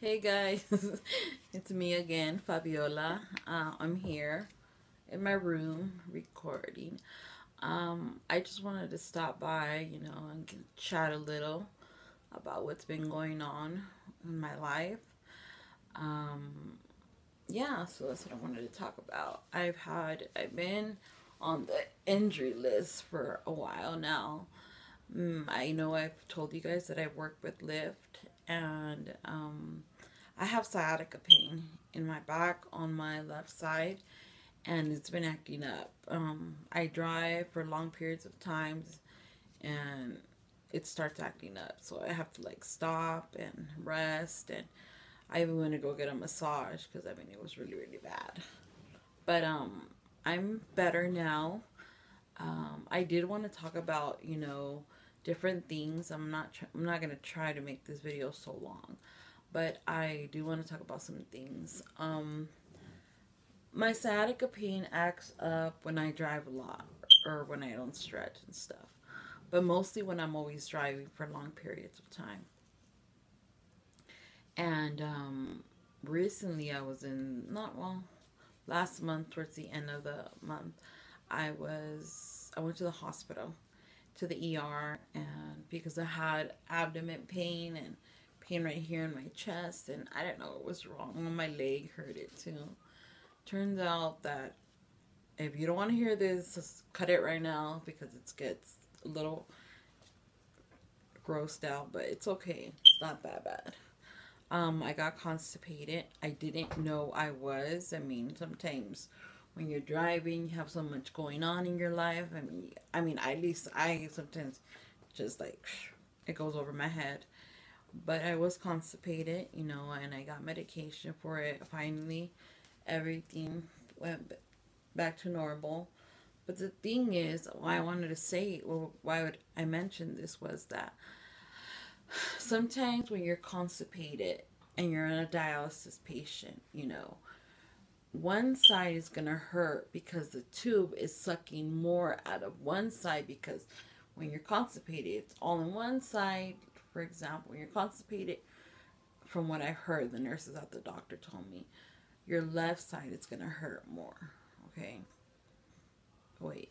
Hey guys, it's me again, Fabiola. I'm here in my room recording. I just wanted to stop by, and chat a little about what's been going on in my life. Um, yeah, so that's what I wanted to talk about. I've been on the injury list for a while now. I know I've told you guys that I work with Lyft, and I have sciatica pain in my back on my left side, and it's been acting up. I drive for long periods of times, and it starts acting up, so I have to like stop and rest, and I even want to go get a massage because it was really really bad. But I'm better now. I did want to talk about different things. I'm not gonna try to make this video so long, but I do want to talk about some things. My sciatica pain acts up when I drive a lot or when I don't stretch and stuff, but mostly when I'm always driving for long periods of time. And recently, I was in not well last month towards the end of the month. I went to the hospital, to the ER, and because I had abdomen pain and pain right here in my chest, and I didn't know what was wrong. My leg hurt it too. Turns out that if you don't want to hear this, just cut it right now because it gets a little grossed out, but it's okay. It's not that bad. I got constipated. I didn't know I was. Sometimes when you're driving, you have so much going on in your life. At least I sometimes just like it goes over my head. But I was constipated, and I got medication for it. Finally, everything went back to normal. But the thing is, why I wanted to say, or why would I mention this, was that sometimes when you're constipated and you're in a dialysis patient, one side is going to hurt because the tube is sucking more out of one side, because when you're constipated, it's all in one side. For example, when you're constipated, from what I heard, the nurses at the doctor told me, your left side is going to hurt more. Okay. Wait.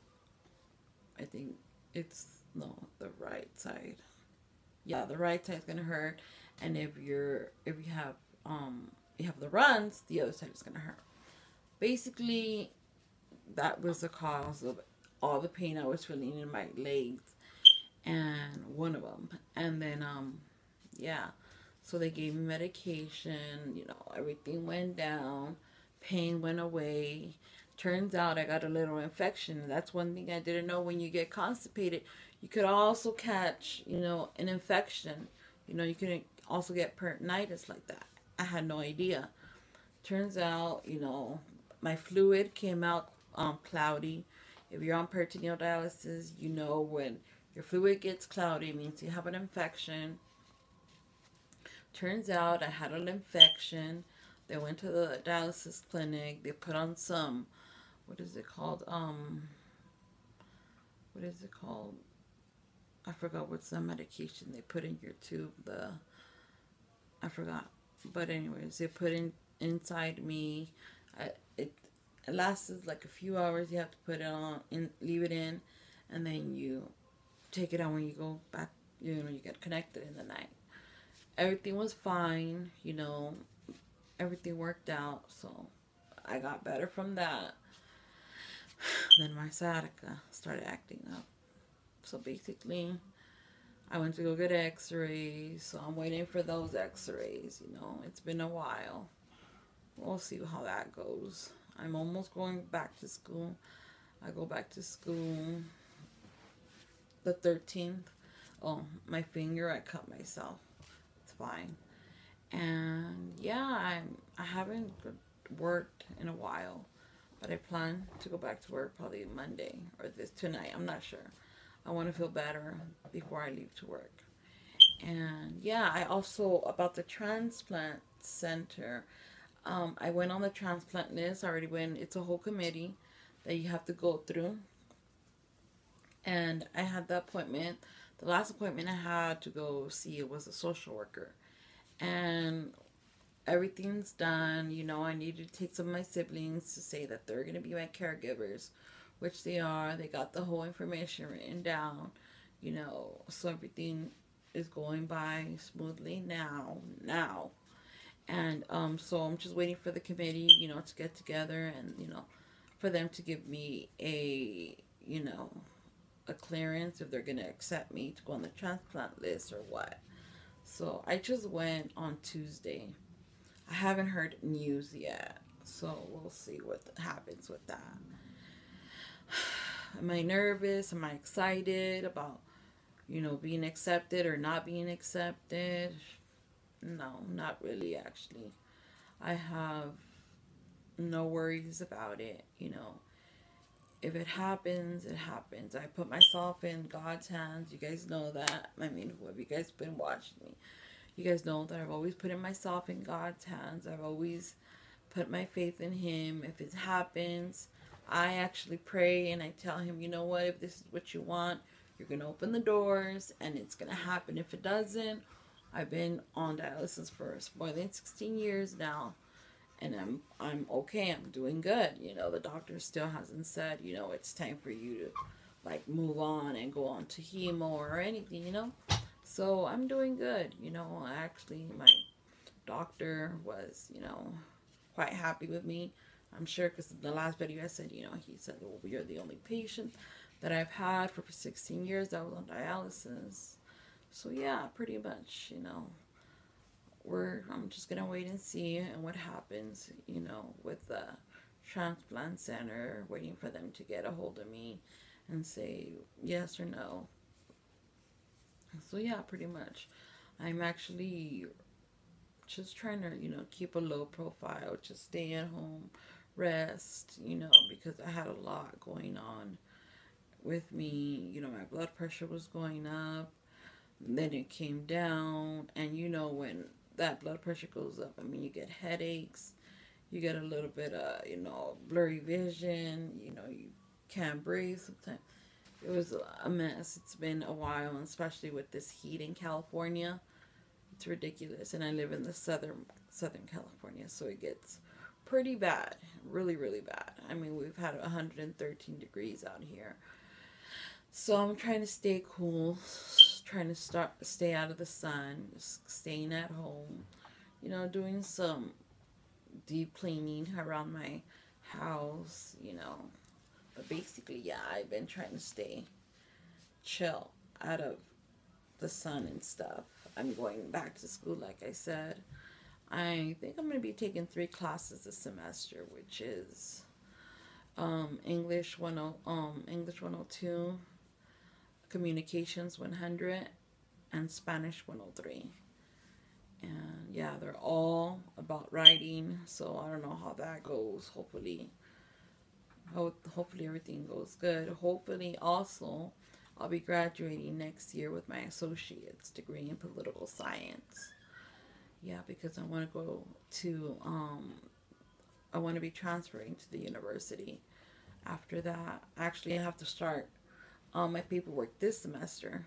I think it's, no, the right side. Yeah, the right side is going to hurt. And if you have the runs, the other side is going to hurt. Basically, that was the cause of all the pain I was feeling in my legs, and one of them. And then yeah, so they gave me medication, everything went down, pain went away. Turns out I got a little infection, and that's one thing I didn't know. When you get constipated, you could also catch an infection. You can also get peritonitis like that. I had no idea. Turns out, my fluid came out cloudy. If you're on peritoneal dialysis, when your fluid gets cloudy, it means you have an infection. Turns out I had an infection. They went to the dialysis clinic. They put on some, what is it called? What is it called? I forgot what's the medication they put in your tube. I forgot. But anyways, they put inside me. It lasted like a few hours. You have to put it on and leave it in, and then you take it out when you go back. You get connected in the night. Everything was fine. Everything worked out. So I got better from that. Then my sciatica started acting up. So basically, I went to go get x-rays. So I'm waiting for those x-rays. It's been a while. We'll see how that goes. I'm almost going back to school. I go back to school the 13th. Oh, my finger, I cut myself. It's fine. And yeah, I haven't worked in a while, but I plan to go back to work probably Monday or tonight. I'm not sure. I want to feel better before I leave to work. And yeah, I also, about the transplant center, I went on the transplant list. I already went. It's a whole committee that you have to go through. And I had the appointment. The last appointment I had to go see, it was a social worker. And everything's done. I need to take some of my siblings to say that they're going to be my caregivers, which they are. They got the whole information written down, so everything is going by smoothly now. And so I'm just waiting for the committee, to get together and, for them to give me a clearance if they're going to accept me to go on the transplant list or what. So I just went on Tuesday. I haven't heard news yet. So we'll see what happens with that. Am I nervous? Am I excited about, being accepted or not being accepted? No, not really, actually. I have no worries about it. If it happens, it happens. I put myself in God's hands. You guys know that. I mean, who have you guys been watching me? You guys know that I've always put myself in God's hands. I've always put my faith in Him. If it happens, I actually pray and I tell Him, you know what, if this is what you want, you're going to open the doors and it's going to happen. If it doesn't, I've been on dialysis for more than 16 years now. And I'm okay. I'm doing good. The doctor still hasn't said, it's time for you to like move on and go on to hemo or anything. So I'm doing good. Actually my doctor was, quite happy with me. I'm sure because in the last video I said, he said, well, you're the only patient that I've had for 16 years that was on dialysis. So yeah, pretty much, I'm just gonna wait and see and what happens, with the transplant center, waiting for them to get a hold of me and say yes or no. So yeah, pretty much. I'm actually just trying to, keep a low profile, just stay at home, rest, because I had a lot going on with me. My blood pressure was going up, then it came down, and when that blood pressure goes up, I mean, you get headaches, you get a little bit of, blurry vision, you can't breathe sometimes. It was a mess. It's been a while, and especially with this heat in California, it's ridiculous. And I live in the southern California, so it gets pretty bad, really, really bad. I mean, we've had 113 degrees out here. So I'm trying to stay cool, trying to stay out of the sun, just staying at home, doing some deep cleaning around my house, But basically, yeah, I've been trying to stay chill out of the sun and stuff. I'm going back to school, like I said. I think I'm going to be taking 3 classes this semester, which is English 102, Communications 100, and Spanish 103. And yeah, they're all about writing, so I don't know how that goes. Hopefully everything goes good. Hopefully also I'll be graduating next year with my associate's degree in political science. Yeah, because I want to go to I want to be transferring to the university after that. Actually, I have to start my paperwork this semester.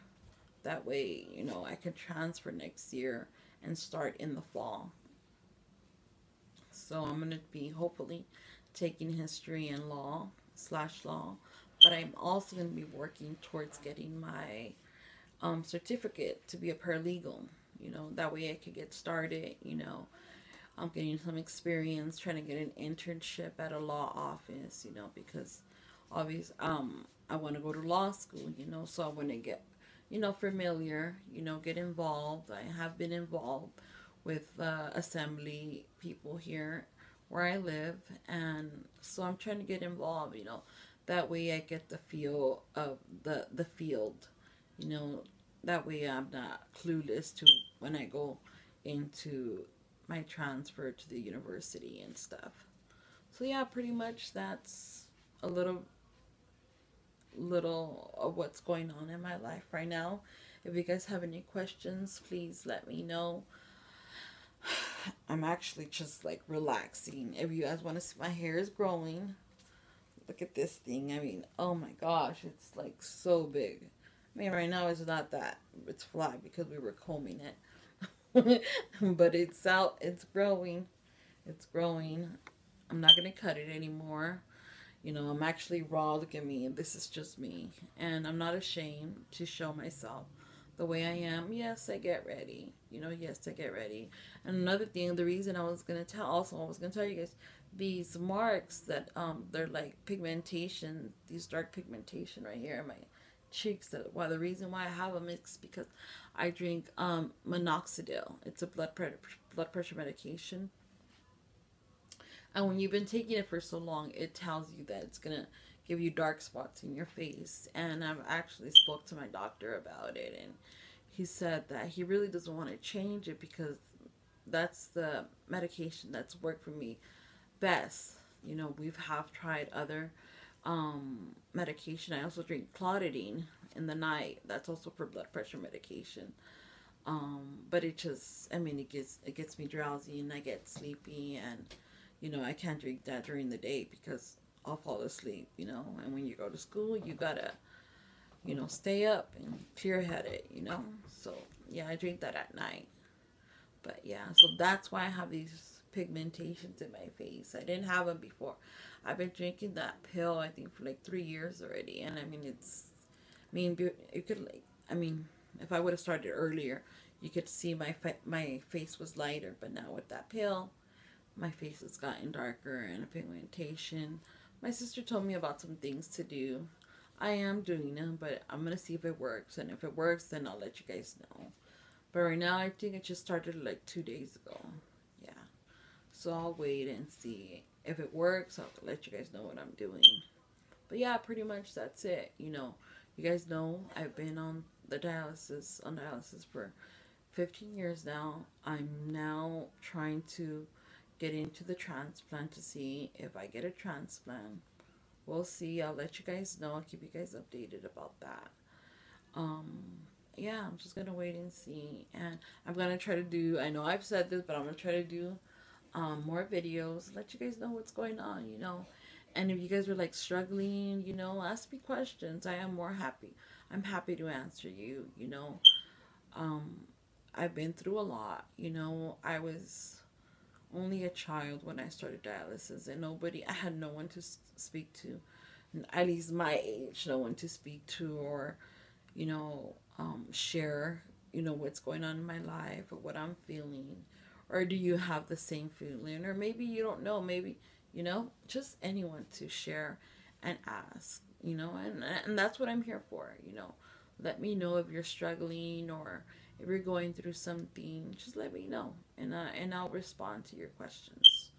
That way, I can transfer next year and start in the fall. So I'm going to be hopefully taking history and law, but I'm also going to be working towards getting my certificate to be a paralegal. That way I could get started. I'm getting some experience trying to get an internship at a law office. Because obviously I want to go to law school. So I want to get familiar. Get involved. I have been involved with assembly people here where I live, and so I'm trying to get involved. That way I get the feel of the field. That way I'm not clueless to when I go into my transfer to the university and stuff. So yeah, pretty much that's a little of what's going on in my life right now. If you guys have any questions, please let me know. I'm actually just like relaxing. If you guys want to see, my hair is growing. Look at this thing. I mean, oh my gosh, it's like so big. I mean, right now it's not that. It's flat because we were combing it. But it's out, it's growing. It's growing. I'm not going to cut it anymore. I'm actually raw. Look at me. This is just me. And I'm not ashamed to show myself the way I am. Yes, I get ready. Yes, I get ready. And another thing, the reason I was going to tell, also, I was going to tell you guys, these marks that, they're like pigmentation, these dark pigmentation right here in my cheeks. Well, the reason why I have them is because I drink minoxidil. It's a blood pressure medication, and when you've been taking it for so long, it tells you that it's gonna give you dark spots in your face. And I've actually spoke to my doctor about it, and he said that he really doesn't want to change it because that's the medication that's worked for me best. We've have tried other medication. I also drink clotidine in the night. That's also for blood pressure medication. But it just, I mean, it gets me drowsy and I get sleepy, and I can't drink that during the day because I'll fall asleep. And when you go to school, you gotta stay up and clear headed. So yeah, I drink that at night. But yeah, so that's why I have these pigmentations in my face. I didn't have them before. I've been drinking that pill, I think, for like 3 years already, and I mean, it could, like, I mean, if I would have started earlier, you could see my face was lighter. But now with that pill, my face has gotten darker and a pigmentation. My sister told me about some things to do. I am doing them, but I'm gonna see if it works, and if it works, then I'll let you guys know. But right now, I think it just started like 2 days ago. Yeah. So I'll wait and see. If it works, I'll let you guys know what I'm doing. But yeah, pretty much that's it. You guys know I've been on dialysis for 15 years now. I'm now trying to get into the transplant to see if I get a transplant. We'll see. I'll let you guys know. I'll keep you guys updated about that. Um, yeah, I'm just gonna wait and see, and I'm gonna try to do. I know I've said this, but I'm gonna try to do more videos. Let you guys know what's going on. And if you guys are like struggling, ask me questions. I am more happy. I'm happy to answer you. Um, I've been through a lot. I was only a child when I started dialysis, and I had no one to speak to, at least my age, no one to speak to, or share, what's going on in my life or what I'm feeling. Or do you have the same feeling? Or maybe you don't know. Maybe, just anyone to share and ask, and that's what I'm here for. Let me know if you're struggling or if you're going through something. Just let me know, and I'll respond to your questions.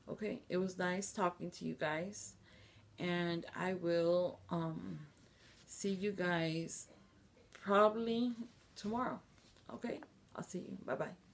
Okay, it was nice talking to you guys, and I will see you guys probably tomorrow. Okay, I'll see you. Bye bye.